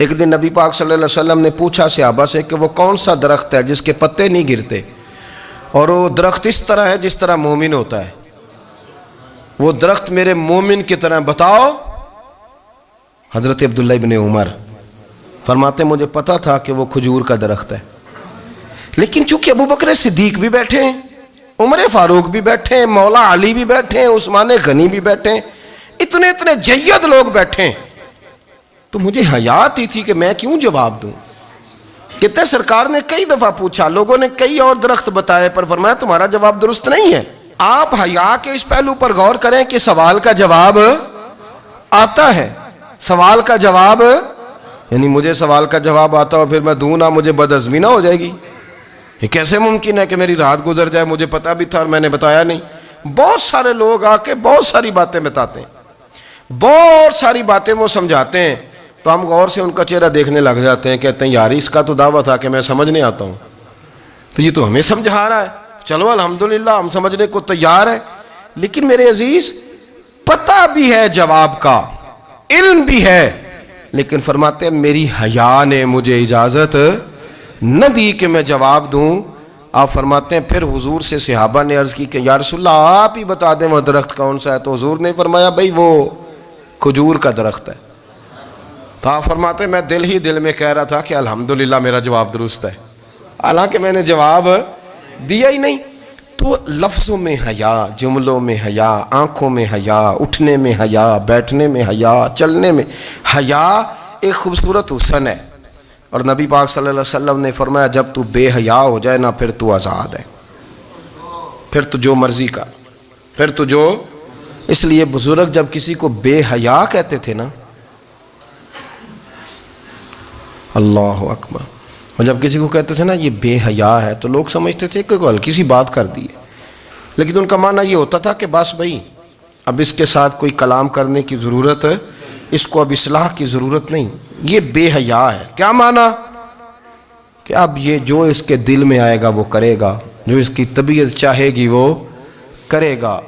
ایک دن نبی پاک صلی اللہ علیہ وسلم نے پوچھا صحابہ سے کہ وہ کون سا درخت ہے جس کے پتے نہیں گرتے، اور وہ درخت اس طرح ہے جس طرح مومن ہوتا ہے، وہ درخت میرے مومن کی طرح بتاؤ۔ حضرت عبداللہ ابن عمر فرماتے مجھے پتا تھا کہ وہ کھجور کا درخت ہے، لیکن چونکہ ابو بکر صدیق بھی بیٹھے ہیں، عمر فاروق بھی بیٹھے ہیں، مولا علی بھی بیٹھے ہیں، عثمان غنی بھی بیٹھے ہیں، اتنے جید لوگ بیٹھے ہیں، تو مجھے حیا آتی تھی کہ میں کیوں جواب دوں۔ کہتے سرکار نے کئی دفعہ پوچھا، لوگوں نے کئی اور درخت بتائے، پر فرمایا تمہارا جواب درست نہیں ہے۔ آپ حیا کے اس پہلو پر غور کریں کہ سوال کا جواب آتا ہے، سوال کا جواب، یعنی مجھے سوال کا جواب آتا اور پھر میں دوں نہ، مجھے بدعزمی نہ ہو جائے گی۔ یہ کیسے ممکن ہے کہ میری رات گزر جائے، مجھے پتا بھی تھا اور میں نے بتایا نہیں۔ بہت سارے لوگ آ کے بہت ساری باتیں بتاتے ہیں، بہت ساری باتیں وہ سمجھاتے ہیں، تو ہم غور سے ان کا چہرہ دیکھنے لگ جاتے ہیں، کہتے ہیں یار اس کا تو دعویٰ تھا کہ میں سمجھنے آتا ہوں، تو یہ تو ہمیں سمجھا رہا ہے، چلو الحمدللہ ہم سمجھنے کو تیار ہیں۔ لیکن میرے عزیز، پتہ بھی ہے جواب کا، علم بھی ہے، لیکن فرماتے ہیں میری حیا نے مجھے اجازت نہ دی کہ میں جواب دوں۔ آپ فرماتے ہیں پھر حضور سے صحابہ نے عرض کی کہ یا رسول اللہ آپ ہی بتا دیں وہ درخت کون سا ہے، تو حضور نے فرمایا بھئی وہ کھجور کا درخت ہے۔ تو آپ فرماتے ہیں میں دل ہی دل میں کہہ رہا تھا کہ الحمدللہ میرا جواب درست ہے، حالانکہ میں نے جواب دیا ہی نہیں۔ تو لفظوں میں حیا، جملوں میں حیا، آنکھوں میں حیا، اٹھنے میں حیا، بیٹھنے میں حیا، چلنے میں حیا ایک خوبصورت حسن ہے، اور نبی پاک صلی اللہ علیہ وسلم نے فرمایا جب تو بے حیا ہو جائے نا پھر تو آزاد ہے، پھر تو جو مرضی کا، پھر تو جو۔ اس لیے بزرگ جب کسی کو بے حیا کہتے تھے نا، اللہ اکبر، اور جب کسی کو کہتے تھے نا یہ بے حیا ہے، تو لوگ سمجھتے تھے کہ کوئی ہلکی سی بات کر دی ہے، لیکن ان کا معنی یہ ہوتا تھا کہ بس بھائی اب اس کے ساتھ کوئی کلام کرنے کی ضرورت ہے، اس کو اب اصلاح کی ضرورت نہیں، یہ بے حیا ہے۔ کیا معنی؟ کہ اب یہ جو اس کے دل میں آئے گا وہ کرے گا، جو اس کی طبیعت چاہے گی وہ کرے گا۔